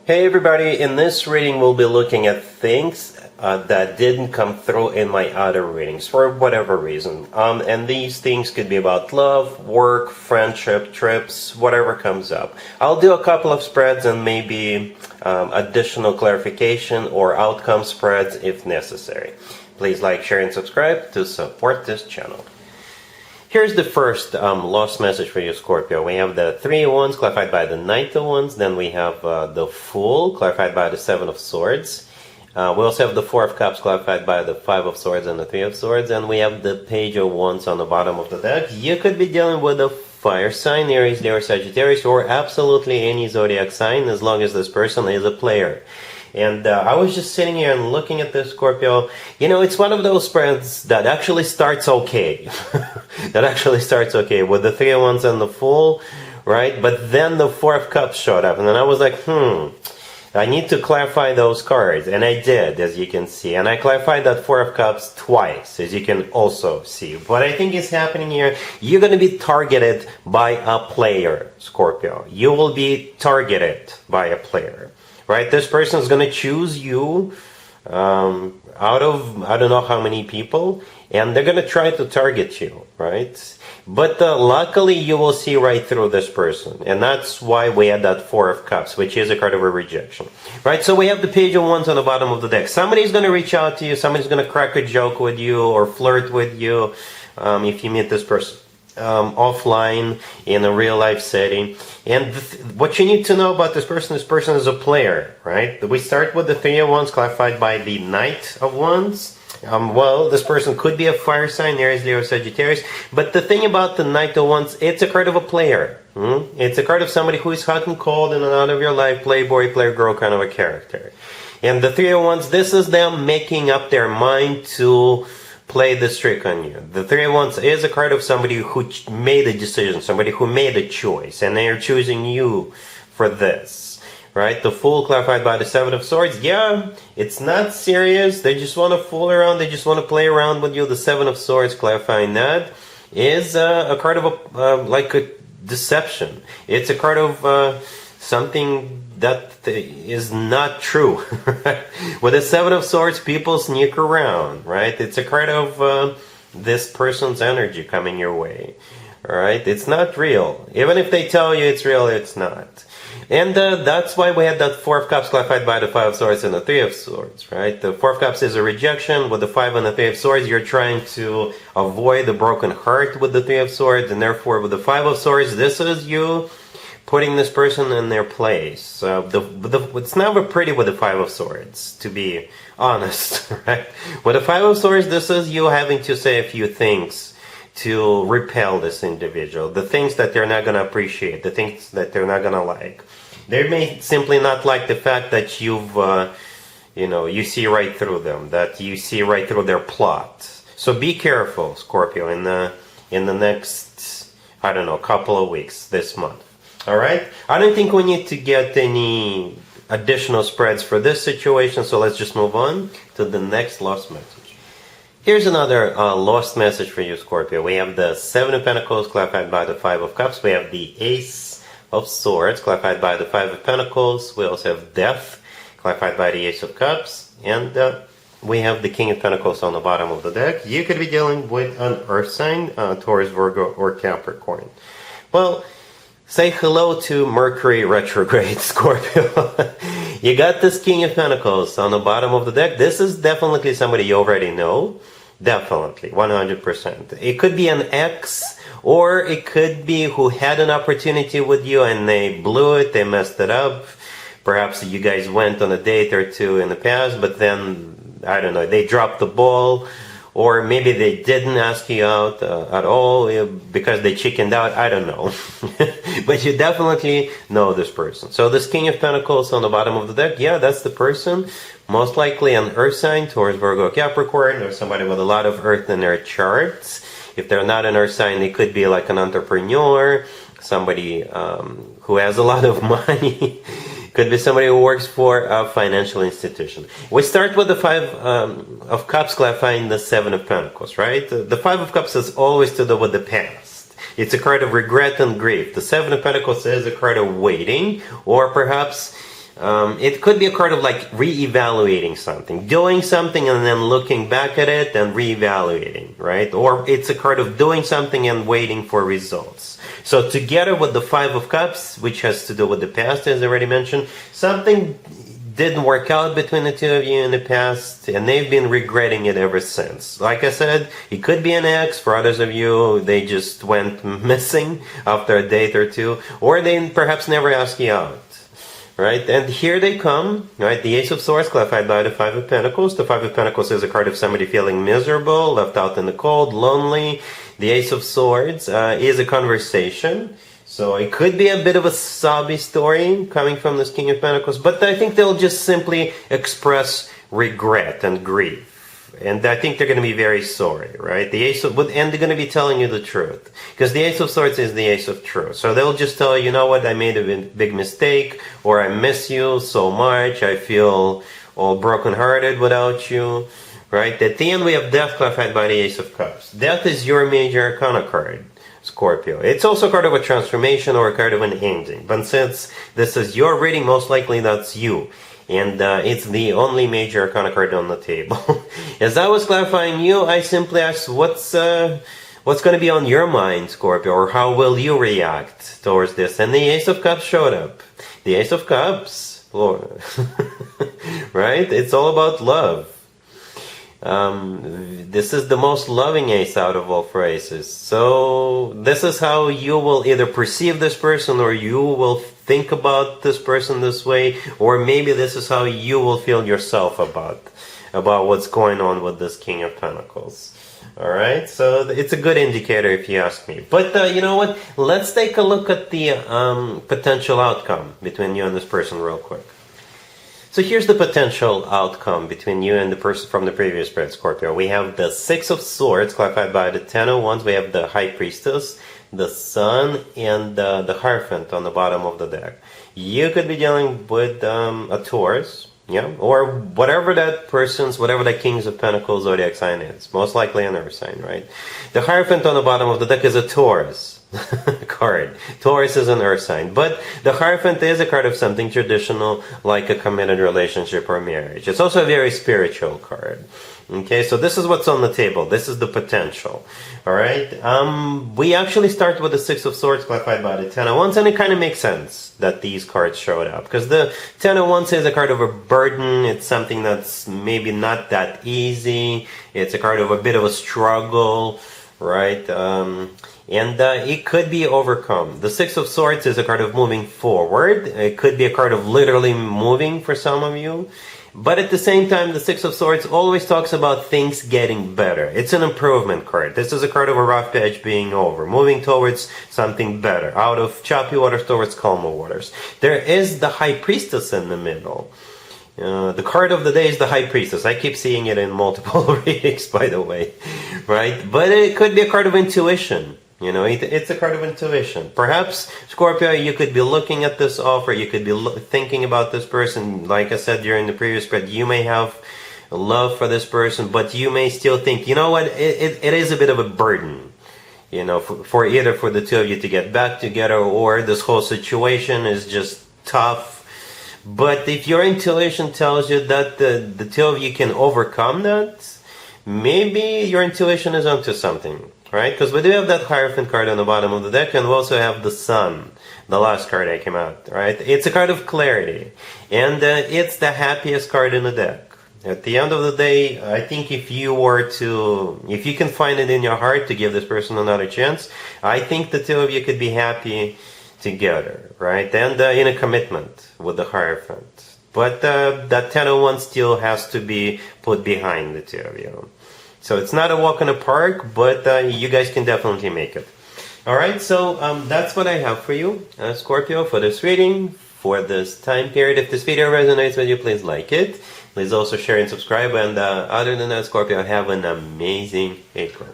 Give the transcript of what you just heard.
Hey everybody, in this reading we'll be looking at things that didn't come through in my other readings for whatever reason. And these things could be about love, work, friendship, trips, whatever comes up. I'll do a couple of spreads and maybe additional clarification or outcome spreads if necessary. Please like, share, and subscribe to support this channel. Here's the first lost message for you, Scorpio. We have the Three of Wands clarified by the Knight of Wands. Then we have the Fool clarified by the Seven of Swords. We also have the Four of Cups clarified by the Five of Swords and the Three of Swords. And we have the Page of Wands on the bottom of the deck. You could be dealing with a fire sign, Aries, Leo, Sagittarius, or absolutely any zodiac sign as long as this person is a player. And I was just sitting here and looking at this, Scorpio. You know, it's one of those spreads that actually starts okay. That actually starts okay with the Three of Wands and the Fool, right? But then the Four of Cups showed up. And then I was like, I need to clarify those cards. And I did, as you can see. And I clarified that Four of Cups twice, as you can also see. What I think is happening here, you're going to be targeted by a player, Scorpio. You will be targeted by a player. Right, this person is going to choose you out of I don't know how many people, and they're going to try to target you, right? But luckily, you will see right through this person, and that's why we had that Four of Cups, which is a card of a rejection, right? So we have the Page of Wands on the bottom of the deck. Somebody's going to reach out to you. Somebody's going to crack a joke with you or flirt with you if you meet this person offline in a real life setting. And what you need to know about this person is a player, right? We start with the Three of Wands clarified by the Knight of Wands. Well, this person could be a fire sign, Aries, Leo, Sagittarius. But the thing about the Knight of Wands, it's a card of a player. It's a card of somebody who is hot and cold in and out of your life, playboy, player girl kind of a character. And the Three of Wands, this is them making up their mind to play this trick on you. The Three of Wands is a card of somebody who made a decision, somebody who made a choice, and they are choosing you for this, right? The Fool clarified by the Seven of Swords. Yeah, it's not serious. They just want to fool around. They just want to play around with you. The Seven of Swords clarifying that is a card of like a deception. It's a card of something that is not true. With the Seven of Swords, people sneak around, right? It's a card of this person's energy coming your way, all right? It's not real. Even if they tell you it's real, it's not. And that's why we had that Four of Cups clarified by the Five of Swords and the Three of Swords, right? The Four of Cups is a rejection. With the Five and the Three of Swords, you're trying to avoid the broken heart with the Three of Swords, and therefore with the Five of Swords, this is you putting this person in their place. It's never pretty with the Five of Swords, to be honest, right? With the Five of Swords, this is you having to say a few things to repel this individual. The things that they're not going to appreciate, the things that they're not going to like. They may simply not like the fact that you've, you see right through them, that you see right through their plot. So be careful, Scorpio, in the next, I don't know, couple of weeks, this month. All right, I don't think we need to get any additional spreads for this situation, so let's just move on to the next lost message. Here's another lost message for you, Scorpio. We have the Seven of Pentacles clarified by the Five of Cups. We have the Ace of Swords clarified by the Five of Pentacles. We also have Death clarified by the Ace of Cups. And we have the King of Pentacles on the bottom of the deck. You could be dealing with an Earth sign, Taurus, Virgo, or Capricorn. Well, say hello to Mercury retrograde, Scorpio. You got this King of Pentacles on the bottom of the deck. This is definitely somebody you already know. Definitely, 100%. It could be an ex, or it could be who had an opportunity with you and they blew it, they messed it up. Perhaps you guys went on a date or two in the past, but then, I don't know, they dropped the ball. Or maybe they didn't ask you out at all because they chickened out. I don't know. But you definitely know this person. So this King of Pentacles on the bottom of the deck, yeah, that's the person. Most likely an Earth sign, Taurus, Virgo, Capricorn, or somebody with a lot of Earth in their charts. If they're not an Earth sign, they could be like an entrepreneur, somebody who has a lot of money. Could be somebody who works for a financial institution. We start with the Five of Cups clarifying the Seven of Pentacles, right? The Five of Cups is always to do with the past. It's a card of regret and grief. The Seven of Pentacles is a card of waiting, or perhaps It could be a card of like re-evaluating something, doing something and then looking back at it and re-evaluating, right? Or it's a card of doing something and waiting for results. So together with the Five of Cups, which has to do with the past, as I already mentioned, something didn't work out between the two of you in the past, and they've been regretting it ever since. Like I said, it could be an ex. For others of you, they just went missing after a date or two, or they perhaps never asked you out. Right, and here they come, right? The Ace of Swords clarified by the Five of Pentacles. The Five of Pentacles is a card of somebody feeling miserable, left out in the cold, lonely. The Ace of Swords is a conversation. So it could be a bit of a sobby story coming from this King of Pentacles, but I think they'll just simply express regret and grief. And I think they're going to be very sorry, right? And they're going to be telling you the truth. Because the Ace of Swords is the Ace of Truth. So they'll just tell you, you know what, I made a big mistake, or I miss you so much, I feel all brokenhearted without you, right? At the end, we have Death clarified by the Ace of Cups. Death is your major arcana card, Scorpio. It's also a card of a transformation or a card of an ending. But since this is your reading, most likely that's you. And it's the only major arcana card on the table. As I was clarifying you, I simply asked, what's going to be on your mind, Scorpio, or how will you react towards this? And the Ace of Cups showed up. The Ace of Cups, Lord. Right? It's all about love. This is the most loving ace out of all four aces. So this is how you will either perceive this person, or you will think about this person this way, or maybe this is how you will feel yourself about what's going on with this King of Pentacles. Alright, so it's a good indicator if you ask me. But you know what? Let's take a look at the potential outcome between you and this person real quick. So here's the potential outcome between you and the person from the previous spread, Scorpio. We have the Six of Swords, clarified by the Ten of Wands. We have the High Priestess, the Sun, and the Hierophant on the bottom of the deck. You could be dealing with a Taurus, yeah, or whatever that Kings of Pentacles zodiac sign is. Most likely an Earth sign, right? The Hierophant on the bottom of the deck is a Taurus card. Taurus is an Earth sign, but the Hierophant is a card of something traditional, like a committed relationship or marriage. It's also a very spiritual card. Okay, so this is what's on the table. This is the potential. Alright, we actually start with the Six of Swords clarified by the Ten of Wands, and it kind of makes sense that these cards showed up, because the Ten of Wands is a card of a burden. It's something that's maybe not that easy. It's a card of a bit of a struggle, right? And it could be overcome. The Six of Swords is a card of moving forward. It could be a card of literally moving for some of you. But at the same time, the Six of Swords always talks about things getting better. It's an improvement card. This is a card of a rough patch being over, moving towards something better, out of choppy waters towards calmer waters. There is the High Priestess in the middle. The card of the day is the High Priestess. I keep seeing it in multiple readings, by the way, right? But it could be a card of intuition. You know, it's a card of intuition. Perhaps, Scorpio, you could be looking at this offer, you could be thinking about this person. Like I said during the previous spread, you may have love for this person, but you may still think, you know what, it is a bit of a burden. You know, for either for the two of you to get back together, or this whole situation is just tough. But if your intuition tells you that the two of you can overcome that, maybe your intuition is onto something. Right? Because we do have that Hierophant card on the bottom of the deck, and we also have the Sun, the last card that came out, right? It's a card of clarity, and it's the happiest card in the deck. At the end of the day, I think if you can find it in your heart to give this person another chance, I think the two of you could be happy together, right? And in a commitment with the Hierophant. But that Ten of Wands still has to be put behind the two of you. So it's not a walk in the park, but you guys can definitely make it. Alright, so that's what I have for you, Scorpio, for this reading, for this time period. If this video resonates with you, please like it. Please also share and subscribe. And other than that, Scorpio, have an amazing April.